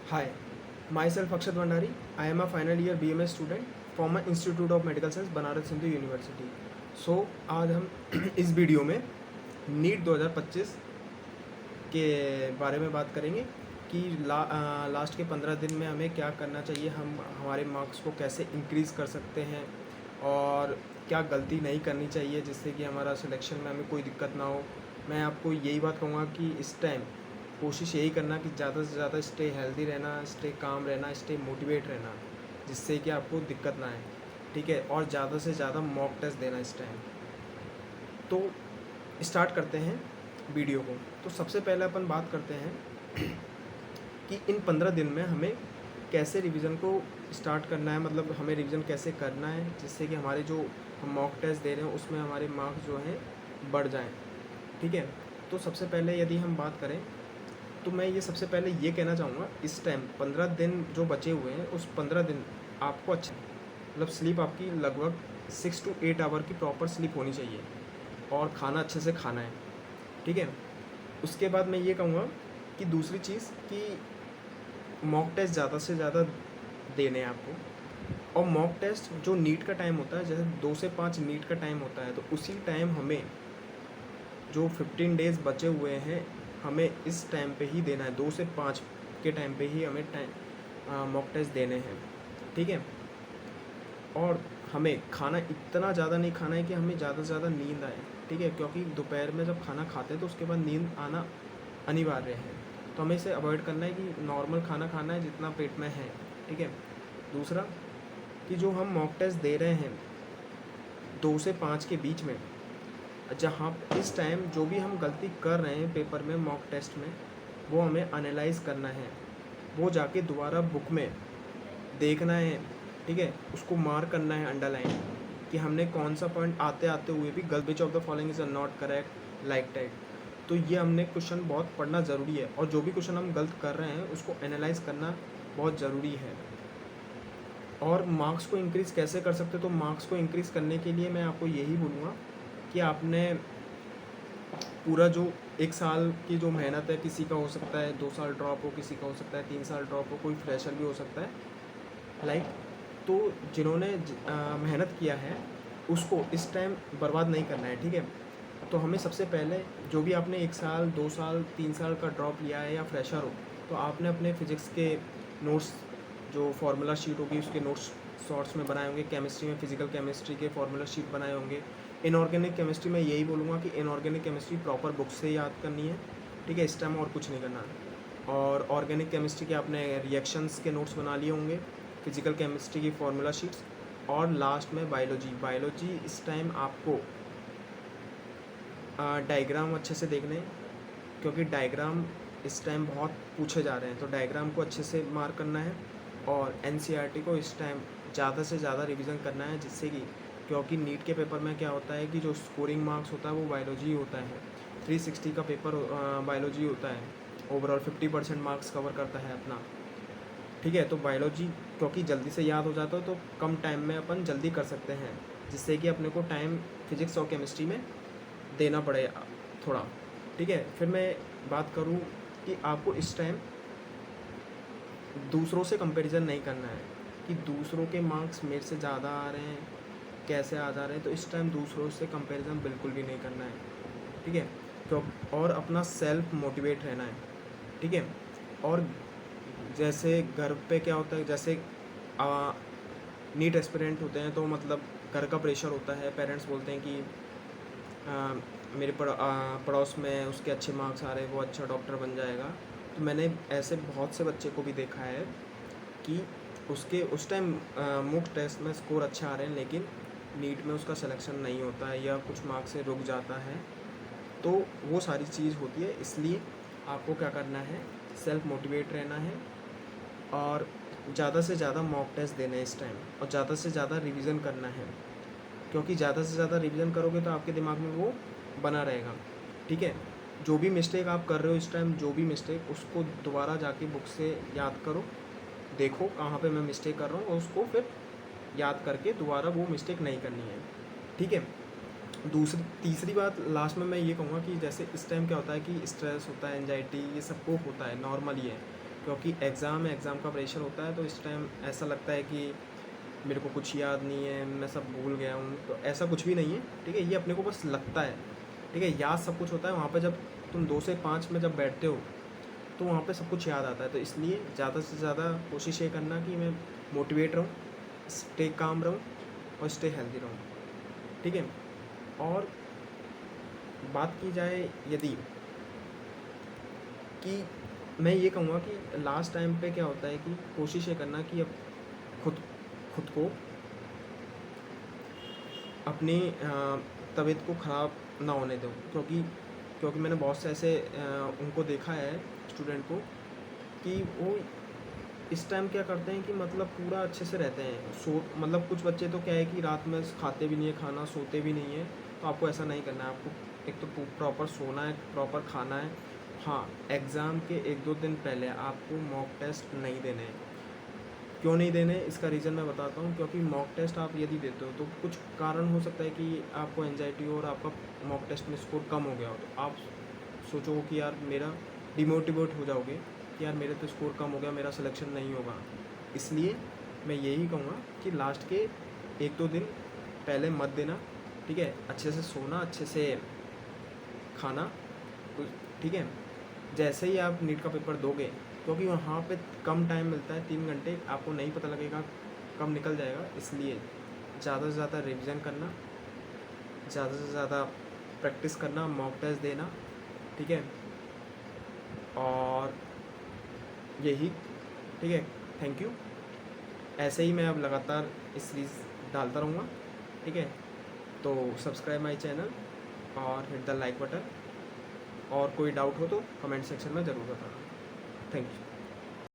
Hi, myself Akshat Bhandari. I am a final year BMS student from Institute of Medical Science Banaras Hindu university. आज हम इस video में NEET 2025 के बारे में बात करेंगे कि लास्ट के 15 दिन में हमें क्या करना चाहिए, हम हमारे मार्क्स को कैसे इंक्रीज़ कर सकते हैं और क्या गलती नहीं करनी चाहिए जिससे कि हमारा सिलेक्शन में हमें कोई दिक्कत ना हो। मैं आपको यही बात कहूँगा कि इस टाइम कोशिश यही करना कि ज़्यादा से ज़्यादा स्टे हेल्दी रहना, स्टे काम रहना, स्टे मोटिवेट रहना, जिससे कि आपको दिक्कत ना आए, ठीक है। और ज़्यादा से ज़्यादा मॉक टेस्ट देना इस टाइम। तो स्टार्ट करते हैं वीडियो को। तो सबसे पहले अपन बात करते हैं कि इन 15 दिन में हमें कैसे रिवीजन को स्टार्ट करना है, मतलब हमें रिवीजन कैसे करना है जिससे कि हमारे जो हम मॉक टेस्ट दे रहे हैं उसमें हमारे मार्क्स जो हैं बढ़ जाएं, ठीक है। तो सबसे पहले यदि हम बात करें तो मैं ये सबसे पहले ये कहना चाहूँगा, इस टाइम 15 दिन जो बचे हुए हैं उस 15 दिन आपको अच्छा, मतलब स्लीप आपकी लगभग 6 to 8 आवर की प्रॉपर स्लीप होनी चाहिए और खाना अच्छे से खाना है, ठीक है। उसके बाद मैं ये कहूँगा कि दूसरी चीज़ कि मॉक टेस्ट ज़्यादा से ज़्यादा देने हैं आपको। और मॉक टेस्ट जो नीट का टाइम होता है, जैसे 2 से 5 नीट का टाइम होता है, तो उसी टाइम हमें जो 15 डेज़ बचे हुए हैं हमें इस टाइम पे ही देना है। 2 से 5 के टाइम पे ही हमें मॉक टेस्ट देने हैं, ठीक है। और हमें खाना इतना ज़्यादा नहीं खाना है कि हमें ज़्यादा से ज़्यादा नींद आए, ठीक है, क्योंकि दोपहर में जब खाना खाते हैं तो उसके बाद नींद आना अनिवार्य है। तो हमें इसे अवॉइड करना है कि नॉर्मल खाना खाना है जितना पेट में है, ठीक है। दूसरा कि जो हम मॉक टेस्ट दे रहे हैं 2 से 5 के बीच में, जहाँ इस टाइम जो भी हम गलती कर रहे हैं पेपर में, मॉक टेस्ट में, वो हमें एनालाइज करना है, वो जाके दोबारा बुक में देखना है, ठीक है। उसको मार्क करना है अंडरलाइन कि हमने कौन सा पॉइंट आते आते हुए भी गलत, which of the following is not correct, like type. तो ये हमने क्वेश्चन बहुत पढ़ना ज़रूरी है और जो भी क्वेश्चन हम गलत कर रहे हैं उसको एनालाइज करना बहुत ज़रूरी है। और मार्क्स को इंक्रीज़ कैसे कर सकते, तो मार्क्स को इंक्रीज़ करने के लिए मैं आपको यही बोलूँगा कि आपने पूरा जो 1 साल की जो मेहनत है, किसी का हो सकता है 2 साल ड्रॉप हो, किसी का हो सकता है 3 साल ड्रॉप हो, कोई फ्रेशर भी हो सकता है, लाइक। तो जिन्होंने मेहनत किया है उसको इस टाइम बर्बाद नहीं करना है, ठीक है। तो हमें सबसे पहले जो भी आपने 1 साल 2 साल 3 साल का ड्रॉप लिया है या फ्रेशर हो, तो आपने अपने फिज़िक्स के नोट्स, जो फार्मूला शीट होगी उसके नोट्स शॉर्ट्स में बनाए होंगे, केमिस्ट्री में फिजिकल केमिस्ट्री के फार्मूला शीट बनाए होंगे। इनऑर्गेनिक केमिस्ट्री में यही बोलूँगा कि इनऑर्गेनिक केमिस्ट्री प्रॉपर बुक से याद करनी है, ठीक है, इस टाइम और कुछ नहीं करना है। और ऑर्गेनिक केमिस्ट्री के आपने रिएक्शंस के नोट्स बना लिए होंगे, फिजिकल केमिस्ट्री की फार्मूला शीट्स, और लास्ट में बायोलॉजी इस टाइम आपको डायग्राम अच्छे से देखने हैं, क्योंकि डायग्राम इस टाइम बहुत पूछे जा रहे हैं, तो डायग्राम को अच्छे से मार्क करना है। और एनसीईआरटी को इस टाइम ज़्यादा से ज़्यादा रिवीजन करना है, जिससे कि, क्योंकि नीट के पेपर में क्या होता है कि जो स्कोरिंग मार्क्स होता है वो बायोलॉजी होता है, 360 का पेपर बायोलॉजी होता है, ओवरऑल 50% मार्क्स कवर करता है अपना, ठीक है। तो बायोलॉजी क्योंकि जल्दी से याद हो जाता है तो कम टाइम में अपन जल्दी कर सकते हैं, जिससे कि अपने को टाइम फिजिक्स और केमिस्ट्री में देना पड़े थोड़ा, ठीक है। फिर मैं बात करूँ कि आपको इस टाइम दूसरों से कंपैरिजन नहीं करना है कि दूसरों के मार्क्स मेरे से ज़्यादा आ रहे हैं, कैसे आ जा रहे हैं, तो इस टाइम दूसरों से कंपैरिजन बिल्कुल भी नहीं करना है, ठीक है। तो और अपना सेल्फ मोटिवेट रहना है, ठीक है। और जैसे घर पे क्या होता है, जैसे नीट एस्पिरेंट होते हैं तो मतलब घर का प्रेशर होता है, पेरेंट्स बोलते हैं कि मेरे पड़ोस में उसके अच्छे मार्क्स आ रहे हैं, वो अच्छा डॉक्टर बन जाएगा। तो मैंने ऐसे बहुत से बच्चे को भी देखा है कि उसके उस टाइम मुक टेस्ट में स्कोर अच्छा आ रहे हैं, लेकिन नीट में उसका सिलेक्शन नहीं होता है या कुछ मार्क्स से रुक जाता है। तो वो सारी चीज़ होती है, इसलिए आपको क्या करना है, सेल्फ मोटिवेट रहना है और ज़्यादा से ज़्यादा मॉक टेस्ट देना है इस टाइम, और ज़्यादा से ज़्यादा रिवीजन करना है, क्योंकि ज़्यादा से ज़्यादा रिवीजन करोगे तो आपके दिमाग में वो बना रहेगा, ठीक है। जो भी मिस्टेक आप कर रहे हो इस टाइम, जो भी मिस्टेक, उसको दोबारा जाके बुक से याद करो, देखो कहाँ पे मैं मिस्टेक कर रहा हूँ और उसको फिर याद करके दोबारा वो मिस्टेक नहीं करनी है, ठीक है। तीसरी बात लास्ट में मैं ये कहूँगा कि जैसे इस टाइम क्या होता है कि स्ट्रेस होता है, एंजाइटी, ये सबको होता है, नॉर्मल ही है, क्योंकि एग्ज़ाम है, एग्ज़ाम का प्रेशर होता है, तो इस टाइम ऐसा लगता है कि मेरे को कुछ याद नहीं है, मैं सब भूल गया हूँ। तो ऐसा कुछ भी नहीं है, ठीक है, ये अपने को बस लगता है, ठीक है। याद सब कुछ होता है वहाँ पे, जब तुम 2 से 5 में जब बैठते हो तो वहाँ पे सब कुछ याद आता है। तो इसलिए ज़्यादा से ज़्यादा कोशिश ये करना कि मैं मोटिवेट रहूँ, स्टे काम रहूँ और स्टे हेल्दी रहूँ, ठीक है। और बात की जाए यदि, कि मैं ये कहूँगा कि लास्ट टाइम पे क्या होता है कि कोशिश ये करना कि अब खुद खुद को अपनी तबीयत को ख़राब ना होने दो, क्योंकि क्योंकि मैंने बहुत से ऐसे उनको देखा है, स्टूडेंट को, कि वो इस टाइम क्या करते हैं कि मतलब पूरा अच्छे से रहते हैं, सो मतलब कुछ बच्चे तो क्या है कि रात में खाते भी नहीं है खाना, सोते भी नहीं है। तो आपको ऐसा नहीं करना है, आपको एक तो प्रॉपर सोना है, प्रॉपर खाना है। हाँ, एग्ज़ाम के 1-2 दिन पहले आपको मॉक टेस्ट नहीं देने हैं। क्यों नहीं देने, इसका रीज़न मैं बताता हूँ। क्योंकि मॉक टेस्ट आप यदि देते हो तो कुछ कारण हो सकता है कि आपको एंजाइटी हो और आपका मॉक टेस्ट में स्कोर कम हो गया हो, तो आप सोचोगे कि यार मेरा डिमोटिवेट हो जाओगे कि यार मेरे तो स्कोर कम हो गया, मेरा सिलेक्शन नहीं होगा। इसलिए मैं यही कहूँगा कि लास्ट के 1-2 दिन पहले मत देना, ठीक है। अच्छे से सोना, अच्छे से खाना, तो ठीक है। जैसे ही आप नीट का पेपर दोगे, क्योंकि वहाँ पे कम टाइम मिलता है, 3 घंटे, आपको नहीं पता लगेगा कब निकल जाएगा। इसलिए ज़्यादा से ज़्यादा रिविज़न करना, ज़्यादा से ज़्यादा प्रैक्टिस करना, मॉक टेस्ट देना, ठीक है। और यही, ठीक है। Thank you. ऐसे ही मैं अब लगातार इस सीरीज़ डालता रहूँगा, ठीक है। तो सब्सक्राइब माई चैनल और हिट द लाइक बटन, और कोई डाउट हो तो कमेंट सेक्शन में ज़रूर बताना। Thank you.